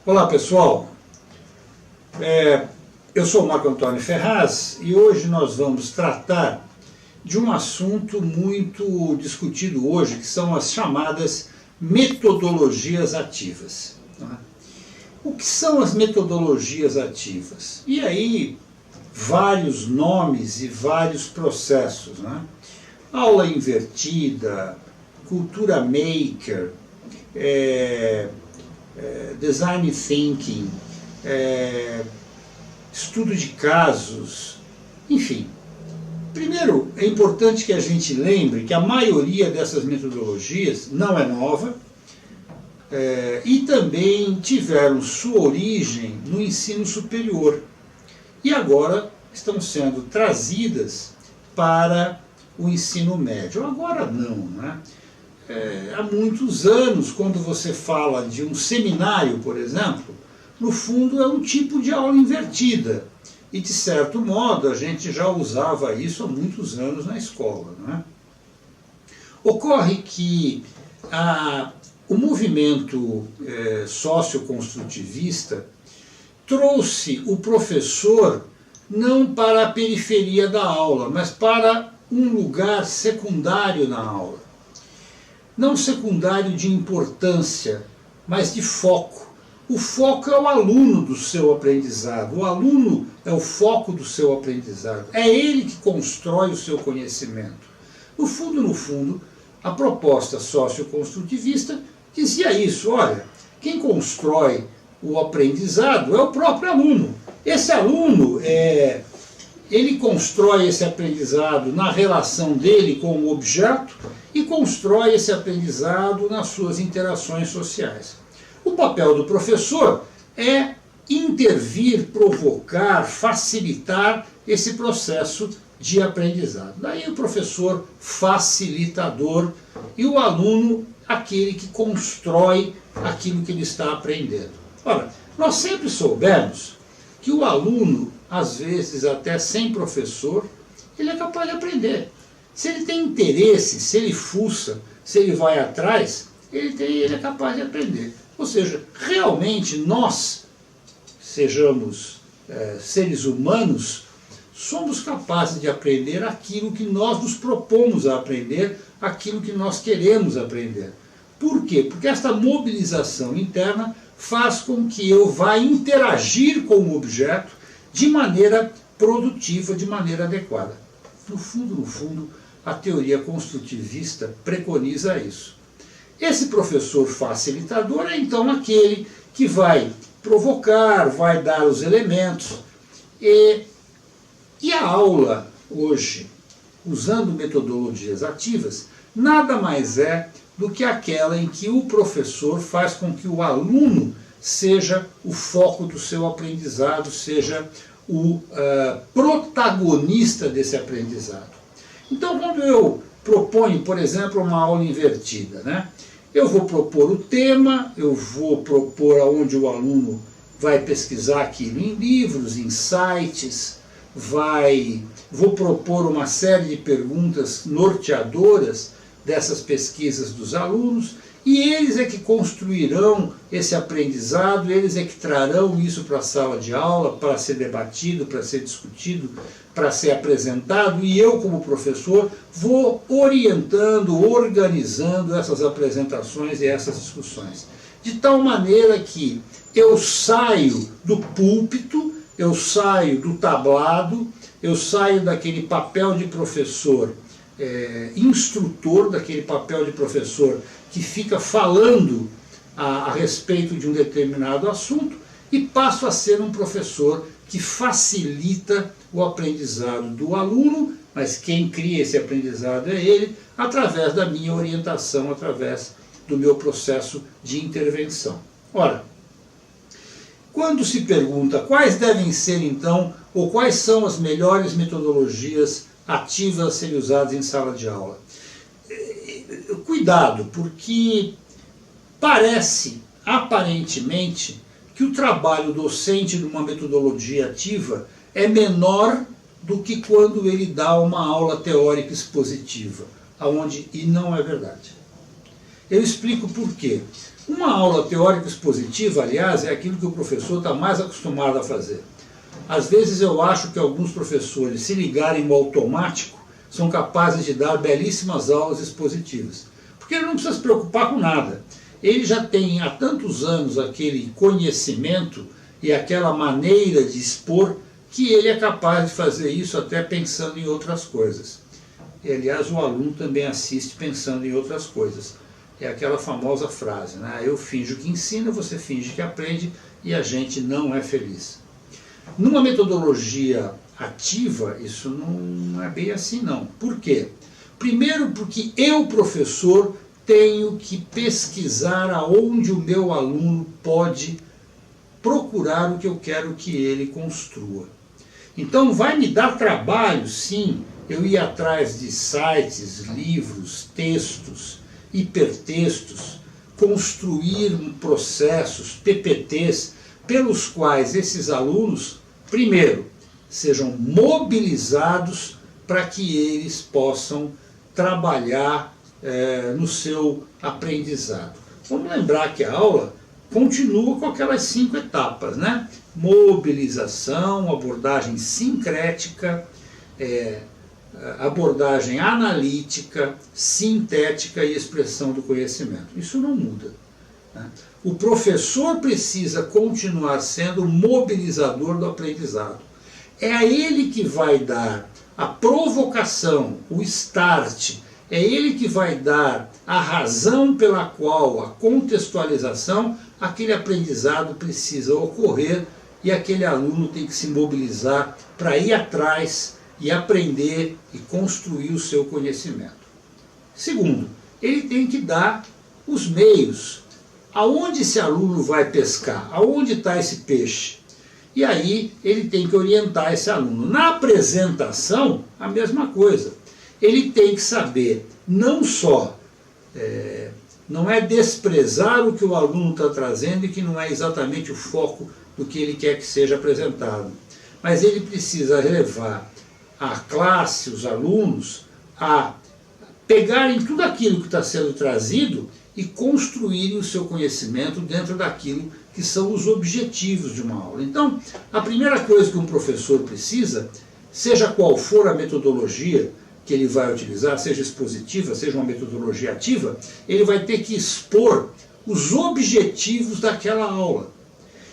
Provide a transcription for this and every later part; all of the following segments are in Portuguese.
Olá pessoal, eu sou o Marco Antônio Ferraz e hoje nós vamos tratar de um assunto muito discutido hoje, que são as chamadas metodologias ativas. O que são as metodologias ativas? E aí, vários nomes e vários processos. Aula invertida, cultura maker, design thinking, estudo de casos, enfim. Primeiro, é importante que a gente lembre que a maioria dessas metodologias não é nova e também tiveram sua origem no ensino superior e agora estão sendo trazidas para o ensino médio. Agora não, há muitos anos, quando você fala de um seminário, por exemplo, no fundo é um tipo de aula invertida. E, de certo modo, a gente já usava isso há muitos anos na escola. Ocorre que o movimento socioconstrutivista trouxe o professor não para a periferia da aula, mas para um lugar secundário na aula. Não secundário de importância, mas de foco. O foco é o aluno do seu aprendizado, o aluno é o foco do seu aprendizado, é ele que constrói o seu conhecimento. No fundo, a proposta socioconstrutivista dizia isso: olha, quem constrói o aprendizado é o próprio aluno. Esse aluno, ele constrói esse aprendizado na relação dele com o objeto e constrói esse aprendizado nas suas interações sociais. O papel do professor é intervir, provocar, facilitar esse processo de aprendizado. Daí o professor facilitador e o aluno aquele que constrói aquilo que ele está aprendendo. Ora, nós sempre soubemos que o aluno, às vezes até sem professor, ele é capaz de aprender. Se ele tem interesse, se ele fuça, se ele vai atrás, ele é capaz de aprender. Ou seja, realmente nós, sejamos seres humanos, somos capazes de aprender aquilo que nós nos propomos a aprender, aquilo que nós queremos aprender. Por quê? Porque esta mobilização interna faz com que eu vá interagir com o objeto de maneira produtiva, de maneira adequada. No fundo, a teoria construtivista preconiza isso. Esse professor facilitador é então aquele que vai provocar, vai dar os elementos. E a aula hoje, usando metodologias ativas, nada mais é do que aquela em que o professor faz com que o aluno seja o foco do seu aprendizado, seja o protagonista desse aprendizado. Então, quando eu proponho, por exemplo, uma aula invertida, eu vou propor o tema, eu vou propor aonde o aluno vai pesquisar aquilo em livros, em sites, vou propor uma série de perguntas norteadoras dessas pesquisas dos alunos, e eles é que construirão esse aprendizado, eles é que trarão isso para a sala de aula, para ser debatido, para ser discutido, para ser apresentado, e eu, como professor, vou orientando, organizando essas apresentações e essas discussões. De tal maneira que eu saio do púlpito, eu saio do tablado, eu saio daquele papel de professor instrutor, daquele papel de professor que fica falando a respeito de um determinado assunto, e passo a ser um professor que facilita o aprendizado do aluno, mas quem cria esse aprendizado é ele, através da minha orientação, através do meu processo de intervenção. Ora, quando se pergunta quais devem ser então, ou quais são as melhores metodologias ativas a serem usadas em sala de aula, cuidado, porque parece, aparentemente, que o trabalho docente numa metodologia ativa é menor do que quando ele dá uma aula teórica expositiva, e não é verdade. Eu explico por quê. Uma aula teórica expositiva, aliás, é aquilo que o professor está mais acostumado a fazer. Às vezes eu acho que alguns professores, se ligarem no automático, são capazes de dar belíssimas aulas expositivas. Porque ele não precisa se preocupar com nada. Ele já tem há tantos anos aquele conhecimento e aquela maneira de expor que ele é capaz de fazer isso até pensando em outras coisas. E, aliás, o aluno também assiste pensando em outras coisas. É aquela famosa frase, né? Eu finjo que ensino, você finge que aprende e a gente não é feliz. Numa metodologia ativa, isso não é bem assim não. Por quê? Primeiro porque eu, professor, tenho que pesquisar aonde o meu aluno pode procurar o que eu quero que ele construa. Então vai me dar trabalho, sim, eu ir atrás de sites, livros, textos, hipertextos, construir processos, PPTs, pelos quais esses alunos, primeiro, sejam mobilizados para que eles possam trabalhar no seu aprendizado. Vamos lembrar que a aula continua com aquelas 5 etapas, né? Mobilização, abordagem sincrética, abordagem analítica, sintética e expressão do conhecimento. Isso não muda, né? O professor precisa continuar sendo o mobilizador do aprendizado. É a ele que vai dar a provocação, o start, é ele que vai dar a razão pela qual a contextualização, aquele aprendizado precisa ocorrer e aquele aluno tem que se mobilizar para ir atrás e aprender e construir o seu conhecimento. Segundo, ele tem que dar os meios. Aonde esse aluno vai pescar? Aonde está esse peixe? E aí ele tem que orientar esse aluno. Na apresentação, a mesma coisa. Ele tem que saber não só, não é desprezar o que o aluno está trazendo e que não é exatamente o foco do que ele quer que seja apresentado, mas ele precisa levar a classe, os alunos, a pegarem tudo aquilo que está sendo trazido e construírem o seu conhecimento dentro daquilo que são os objetivos de uma aula. Então, a primeira coisa que um professor precisa, seja qual for a metodologia que ele vai utilizar, seja expositiva, seja uma metodologia ativa, ele vai ter que expor os objetivos daquela aula.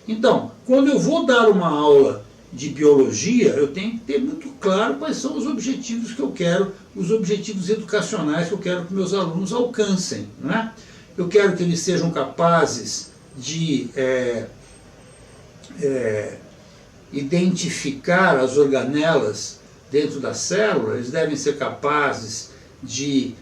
Então, quando eu vou dar uma aula de biologia, eu tenho que ter muito claro quais são os objetivos que eu quero, os objetivos educacionais que eu quero que meus alunos alcancem, não é? Eu quero que eles sejam capazes de identificar as organelas dentro da célula, eles devem ser capazes de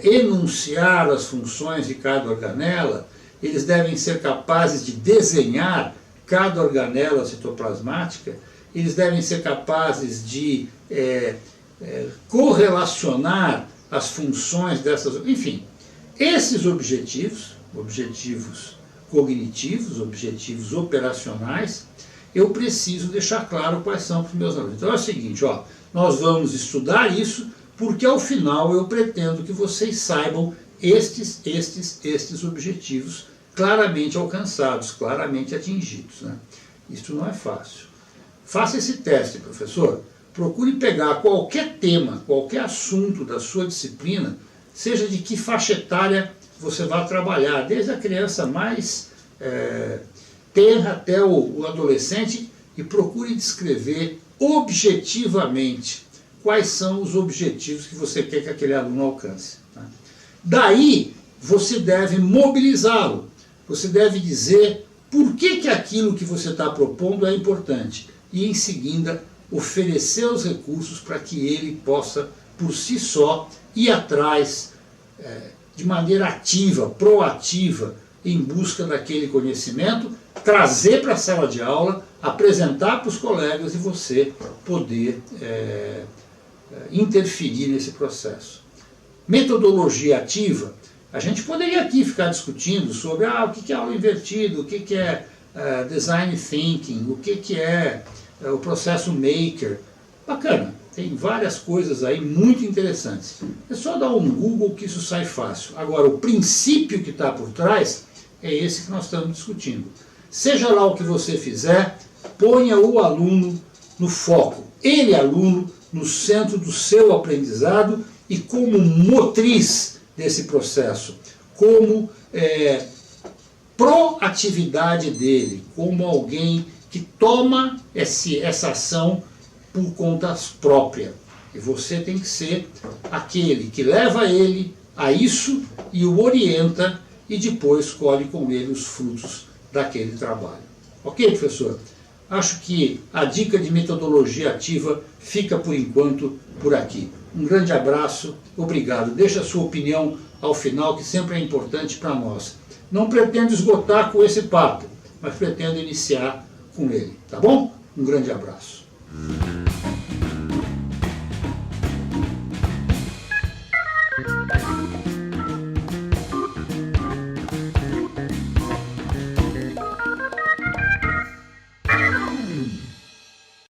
enunciar as funções de cada organela, eles devem ser capazes de desenhar cada organela citoplasmática, eles devem ser capazes de correlacionar as funções dessas, enfim, esses objetivos, objetivos cognitivos, objetivos operacionais, eu preciso deixar claro quais são para os meus alunos. Então é o seguinte, ó, nós vamos estudar isso, porque ao final eu pretendo que vocês saibam estes objetivos claramente alcançados, claramente atingidos, né? Isso não é fácil. Faça esse teste, professor. Procure pegar qualquer tema, qualquer assunto da sua disciplina, seja de que faixa etária você vai trabalhar, desde a criança mais tenra até o adolescente, e procure descrever objetivamente quais são os objetivos que você quer que aquele aluno alcance, tá? Daí você deve mobilizá-lo, você deve dizer por que aquilo que você está propondo é importante e em seguida oferecer os recursos para que ele possa por si só ir atrás de maneira ativa, proativa, em busca daquele conhecimento, trazer para a sala de aula, apresentar para os colegas e você poder interferir nesse processo. Metodologia ativa, a gente poderia aqui ficar discutindo sobre o que é aula invertida, o que é design thinking, o que é o processo maker. Bacana, tem várias coisas aí muito interessantes. É só dar um Google que isso sai fácil. Agora, o princípio que está por trás é esse que nós estamos discutindo. Seja lá o que você fizer, ponha o aluno no foco. Ele, aluno, no centro do seu aprendizado e como motriz desse processo, como proatividade dele, como alguém que toma essa ação por conta própria. E você tem que ser aquele que leva ele a isso e o orienta e depois colhe com ele os frutos daquele trabalho. Ok, professor? Acho que a dica de metodologia ativa fica por enquanto por aqui. Um grande abraço, obrigado. Deixa a sua opinião ao final, que sempre é importante para nós. Não pretendo esgotar com esse papo, mas pretendo iniciar com ele, tá bom? Um grande abraço.